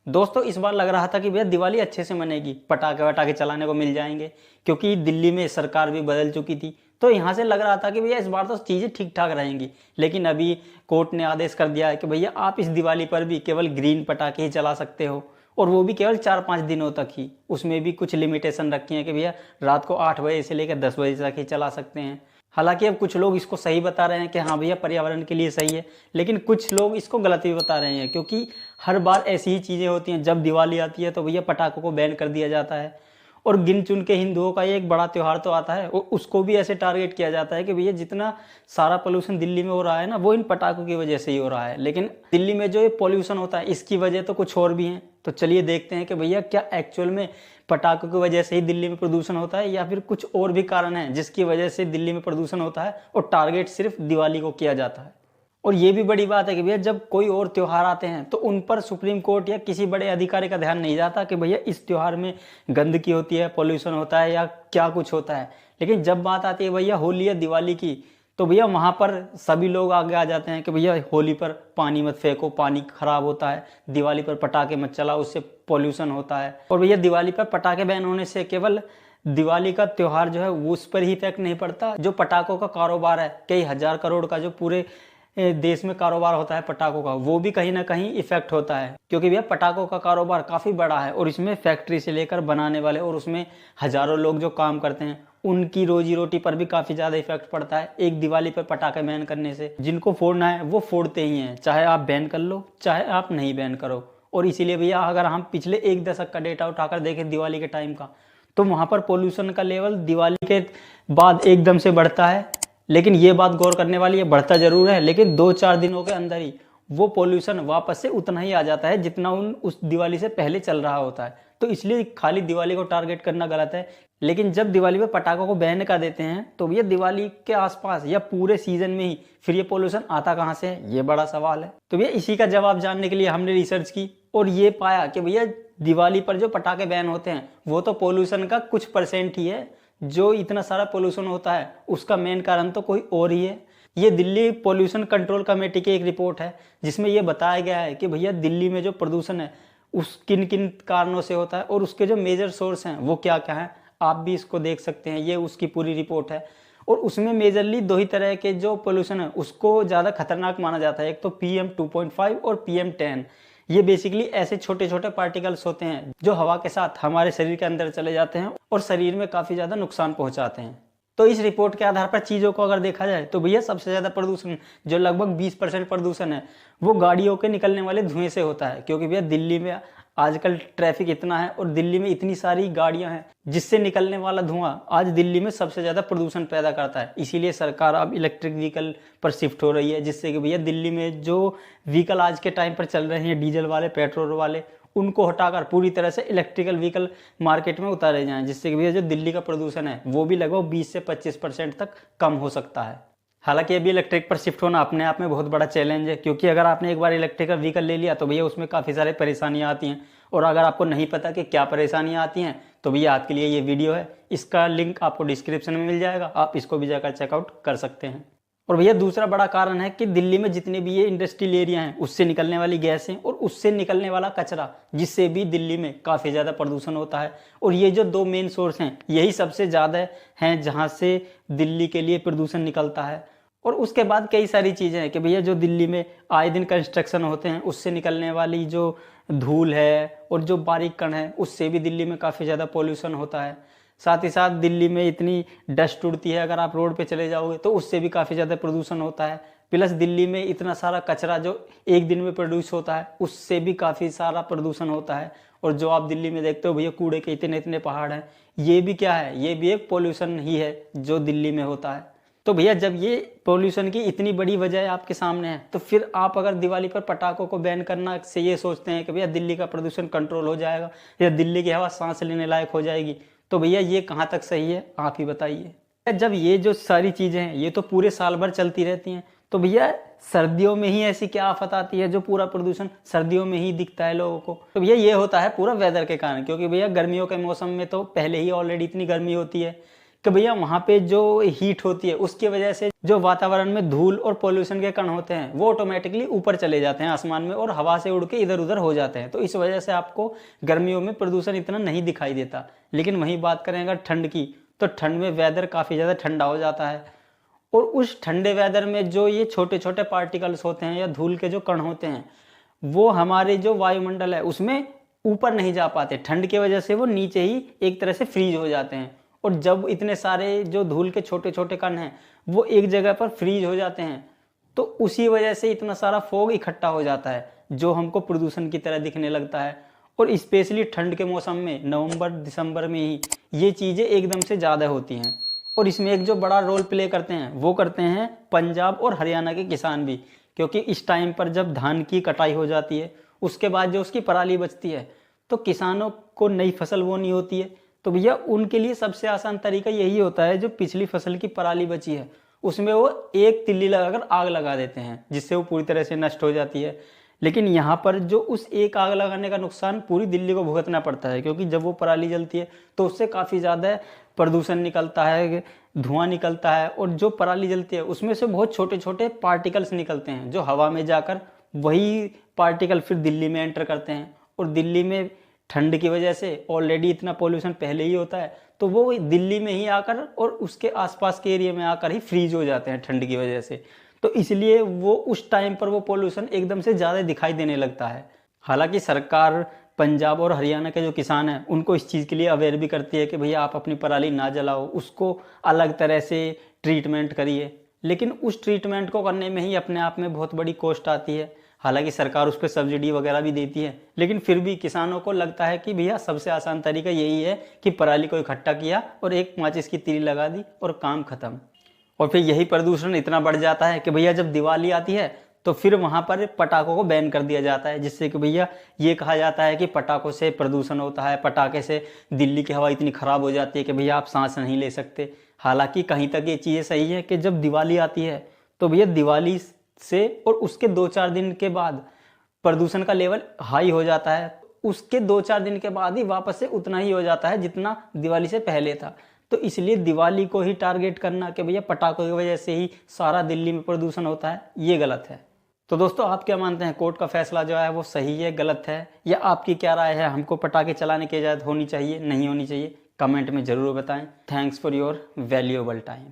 दोस्तों इस बार लग रहा था कि भैया दिवाली अच्छे से मनेगी, पटाखे वटाखे चलाने को मिल जाएंगे, क्योंकि दिल्ली में सरकार भी बदल चुकी थी। तो यहाँ से लग रहा था कि भैया इस बार तो चीज़ें ठीक ठाक रहेंगी। लेकिन अभी कोर्ट ने आदेश कर दिया है कि भैया आप इस दिवाली पर भी केवल ग्रीन पटाखे ही चला सकते हो, और वो भी केवल 4-5 दिनों तक ही। उसमें भी कुछ लिमिटेशन रखी है कि भैया रात को 8 बजे से लेकर 10 बजे तक ही चला सकते हैं। हालांकि अब कुछ लोग इसको सही बता रहे हैं कि हाँ भैया पर्यावरण के लिए सही है, लेकिन कुछ लोग इसको गलत भी बता रहे हैं, क्योंकि हर बार ऐसी ही चीज़ें होती हैं। जब दिवाली आती है तो भैया पटाखों को बैन कर दिया जाता है, और गिन चुन के हिंदुओं का ये एक बड़ा त्यौहार तो आता है, और उसको भी ऐसे टारगेट किया जाता है कि भैया जितना सारा पोल्यूशन दिल्ली में हो रहा है ना, वो इन पटाखों की वजह से ही हो रहा है। लेकिन दिल्ली में जो ये पोल्यूशन होता है इसकी वजह तो कुछ और भी है। तो चलिए देखते हैं कि भैया क्या एक्चुअल में पटाखों की वजह से ही दिल्ली में प्रदूषण होता है, या फिर कुछ और भी कारण है जिसकी वजह से दिल्ली में प्रदूषण होता है, और टारगेट सिर्फ दिवाली को किया जाता है। और ये भी बड़ी बात है कि भैया जब कोई और त्यौहार आते हैं तो उन पर सुप्रीम कोर्ट या किसी बड़े अधिकारी का ध्यान नहीं जाता कि भैया इस त्यौहार में गंदगी होती है, पोल्यूशन होता है, या क्या कुछ होता है। लेकिन जब बात आती है भैया होली या दिवाली की, तो भैया वहाँ पर सभी लोग आगे आ जाते हैं कि भैया होली पर पानी मत फेंको, पानी खराब होता है, दिवाली पर पटाखे मत चलाओ, उससे पोल्यूशन होता है। और भैया दिवाली पर पटाखे बैन होने से केवल दिवाली का त्यौहार जो है वो उस पर ही इफेक्ट नहीं पड़ता, जो पटाखों का कारोबार है, कई हजार करोड़ का जो पूरे देश में कारोबार होता है पटाखों का, वो भी कहीं ना कहीं इफेक्ट होता है। क्योंकि भैया पटाखों का कारोबार काफ़ी बड़ा है, और इसमें फैक्ट्री से लेकर बनाने वाले और उसमें हजारों लोग जो काम करते हैं उनकी रोजी रोटी पर भी काफ़ी ज़्यादा इफेक्ट पड़ता है एक दिवाली पर पटाखे बैन करने से। जिनको फोड़ना है वो फोड़ते ही हैं, चाहे आप बैन कर लो चाहे आप नहीं बैन करो। और इसीलिए भैया अगर हम पिछले 1 दशक का डेटा उठाकर देखें दिवाली के टाइम का, तो वहाँ पर पोल्यूशन का लेवल दिवाली के बाद एकदम से बढ़ता है। लेकिन ये बात गौर करने वाली है, बढ़ता जरूर है, लेकिन 2-4 दिनों के अंदर ही वो पोल्यूशन वापस से उतना ही आ जाता है जितना उस दिवाली से पहले चल रहा होता है। तो इसलिए खाली दिवाली को टारगेट करना गलत है। लेकिन जब दिवाली पे पटाखों को बैन कर देते हैं तो ये दिवाली के आसपास या पूरे सीजन में ही फिर ये पोल्यूशन आता कहाँ से है, ये बड़ा सवाल है। तो भैया इसी का जवाब जानने के लिए हमने रिसर्च की, और ये पाया कि भैया दिवाली पर जो पटाखे बैन होते हैं वो तो पोल्यूशन का कुछ परसेंट ही है। जो इतना सारा पोल्यूशन होता है उसका मेन कारण तो कोई और ही है। ये दिल्ली पोल्यूशन कंट्रोल कमेटी की एक रिपोर्ट है, जिसमें ये बताया गया है कि भैया दिल्ली में जो प्रदूषण है उस किन किन कारणों से होता है, और उसके जो मेजर सोर्स हैं वो क्या क्या हैं। आप भी इसको देख सकते हैं, ये उसकी पूरी रिपोर्ट है। और उसमें मेजरली 2 ही तरह के जो पोल्यूशन है उसको ज़्यादा खतरनाक माना जाता है, एक तो PM2.5 और PM10। ये बेसिकली ऐसे छोटे छोटे पार्टिकल्स होते हैं जो हवा के साथ हमारे शरीर के अंदर चले जाते हैं और शरीर में काफ़ी ज़्यादा नुकसान पहुंचाते हैं। तो इस रिपोर्ट के आधार पर चीज़ों को अगर देखा जाए तो भैया सबसे ज़्यादा प्रदूषण, जो लगभग 20% प्रदूषण है, वो गाड़ियों के निकलने वाले धुएं से होता है। क्योंकि भैया दिल्ली में आजकल ट्रैफिक इतना है और दिल्ली में इतनी सारी गाड़ियां हैं, जिससे निकलने वाला धुआं आज दिल्ली में सबसे ज़्यादा प्रदूषण पैदा करता है। इसीलिए सरकार अब इलेक्ट्रिक व्हीकल पर शिफ्ट हो रही है, जिससे कि भैया दिल्ली में जो व्हीकल आज के टाइम पर चल रहे हैं डीजल वाले, पेट्रोल वाले, उनको हटाकर पूरी तरह से इलेक्ट्रिकल व्हीकल मार्केट में उतारे जाएं, जिससे कि भैया जो दिल्ली का प्रदूषण है वो भी लगभग 20 से 25% तक कम हो सकता है। हालांकि अभी इलेक्ट्रिक पर शिफ्ट होना अपने आप में बहुत बड़ा चैलेंज है, क्योंकि अगर आपने एक बार इलेक्ट्रिकल व्हीकल ले लिया तो भैया उसमें काफ़ी सारे परेशानियां आती हैं। और अगर आपको नहीं पता कि क्या परेशानियां आती हैं तो भैया आपके लिए ये वीडियो है, इसका लिंक आपको डिस्क्रिप्शन में मिल जाएगा, आप इसको भी जाकर चेकआउट कर सकते हैं। और भैया दूसरा बड़ा कारण है कि दिल्ली में जितने भी ये इंडस्ट्रियल एरिया हैं उससे निकलने वाली गैसें और उससे निकलने वाला कचरा, जिससे भी दिल्ली में काफ़ी ज़्यादा प्रदूषण होता है। और ये जो 2 मेन सोर्स हैं यही सबसे ज़्यादा हैं जहाँ से दिल्ली के लिए प्रदूषण निकलता है। और उसके बाद कई सारी चीज़ें हैं कि भैया जो दिल्ली में आए दिन कंस्ट्रक्शन होते हैं उससे निकलने वाली जो धूल है और जो बारीक कण है उससे भी दिल्ली में काफ़ी ज़्यादा पोल्यूशन होता है। साथ ही साथ दिल्ली में इतनी डस्ट उड़ती है, अगर आप रोड पे चले जाओगे तो उससे भी काफ़ी ज़्यादा प्रदूषण होता है। प्लस दिल्ली में इतना सारा कचरा जो एक दिन में प्रोड्यूस होता है उससे भी काफ़ी सारा प्रदूषण होता है। और जो आप दिल्ली में देखते हो भैया कूड़े के इतने इतने पहाड़ हैं, ये भी क्या है, ये भी एक पोल्यूशन ही है जो दिल्ली में होता है। तो भैया जब ये पोल्यूशन की इतनी बड़ी वजह आपके सामने है, तो फिर आप अगर दिवाली पर पटाखों को बैन करना से ये सोचते हैं कि भैया दिल्ली का प्रदूषण कंट्रोल हो जाएगा या दिल्ली की हवा सांस लेने लायक हो जाएगी, तो भैया ये कहाँ तक सही है, आप ही बताइए। जब ये जो सारी चीज़ें हैं ये तो पूरे साल भर चलती रहती हैं, तो भैया सर्दियों में ही ऐसी क्या आफत आती है जो पूरा प्रदूषण सर्दियों में ही दिखता है लोगों को। तो भैया ये होता है पूरा वेदर के कारण, क्योंकि भैया गर्मियों के मौसम में तो पहले ही ऑलरेडी इतनी गर्मी होती है, कि भैया वहाँ पे जो हीट होती है उसकी वजह से जो वातावरण में धूल और पोल्यूशन के कण होते हैं वो ऑटोमेटिकली ऊपर चले जाते हैं आसमान में और हवा से उड़ के इधर उधर हो जाते हैं। तो इस वजह से आपको गर्मियों में प्रदूषण इतना नहीं दिखाई देता। लेकिन वहीं बात करें अगर ठंड की, तो ठंड में वेदर काफ़ी ज़्यादा ठंडा हो जाता है और उस ठंडे वेदर में जो ये छोटे छोटे पार्टिकल्स होते हैं या धूल के जो कण होते हैं वो हमारे जो वायुमंडल है उसमें ऊपर नहीं जा पाते। ठंड की वजह से वो नीचे ही एक तरह से फ्रीज हो जाते हैं। और जब इतने सारे जो धूल के छोटे छोटे कण हैं वो एक जगह पर फ्रीज हो जाते हैं तो उसी वजह से इतना सारा फॉग इकट्ठा हो जाता है जो हमको प्रदूषण की तरह दिखने लगता है। और स्पेशली ठंड के मौसम में नवंबर दिसंबर में ही ये चीज़ें एकदम से ज़्यादा होती हैं। और इसमें एक जो बड़ा रोल प्ले करते हैं वो करते हैं पंजाब और हरियाणा के किसान भी, क्योंकि इस टाइम पर जब धान की कटाई हो जाती है उसके बाद जो उसकी पराली बचती है तो किसानों को नई फसल बोनी होती है। तो भैया उनके लिए सबसे आसान तरीका यही होता है, जो पिछली फसल की पराली बची है उसमें वो एक तिल्ली लगाकर आग लगा देते हैं जिससे वो पूरी तरह से नष्ट हो जाती है। लेकिन यहाँ पर जो उस एक आग लगाने का नुकसान पूरी दिल्ली को भुगतना पड़ता है, क्योंकि जब वो पराली जलती है तो उससे काफ़ी ज़्यादा प्रदूषण निकलता है, धुआं निकलता है। और जो पराली जलती है उसमें से बहुत छोटे छोटे पार्टिकल्स निकलते हैं जो हवा में जाकर वही पार्टिकल फिर दिल्ली में एंटर करते हैं। और दिल्ली में ठंड की वजह से ऑलरेडी इतना पोल्यूशन पहले ही होता है तो वो दिल्ली में ही आकर और उसके आसपास के एरिया में आकर ही फ्रीज हो जाते हैं ठंड की वजह से। तो इसलिए वो उस टाइम पर वो पोल्यूशन एकदम से ज़्यादा दिखाई देने लगता है। हालांकि सरकार पंजाब और हरियाणा के जो किसान हैं उनको इस चीज़ के लिए अवेयर भी करती है कि भैया आप अपनी पराली ना जलाओ, उसको अलग तरह से ट्रीटमेंट करिए। लेकिन उस ट्रीटमेंट को करने में ही अपने आप में बहुत बड़ी कॉस्ट आती है। हालांकि सरकार उस पर सब्सिडी वगैरह भी देती है, लेकिन फिर भी किसानों को लगता है कि भैया सबसे आसान तरीका यही है कि पराली को इकट्ठा किया और एक माचिस की तीली लगा दी और काम खत्म। और फिर यही प्रदूषण इतना बढ़ जाता है कि भैया जब दिवाली आती है तो फिर वहाँ पर पटाखों को बैन कर दिया जाता है, जिससे कि भैया ये कहा जाता है कि पटाखों से प्रदूषण होता है, पटाखे से दिल्ली की हवा इतनी ख़राब हो जाती है कि भैया आप सांस नहीं ले सकते। हालांकि कहीं तक ये चीज़ें सही है कि जब दिवाली आती है तो भैया दिवाली से और उसके 2-4 दिन के बाद प्रदूषण का लेवल हाई हो जाता है। उसके 2-4 दिन के बाद ही वापस से उतना ही हो जाता है जितना दिवाली से पहले था। तो इसलिए दिवाली को ही टारगेट करना कि भैया पटाखों की वजह से ही सारा दिल्ली में प्रदूषण होता है, ये गलत है। तो दोस्तों आप क्या मानते हैं, कोर्ट का फैसला जो है वो सही है, गलत है, या आपकी क्या राय है? हमको पटाखे चलाने की इजाज़त होनी चाहिए, नहीं होनी चाहिए? कमेंट में ज़रूर बताएं। Thanks for your valuable time.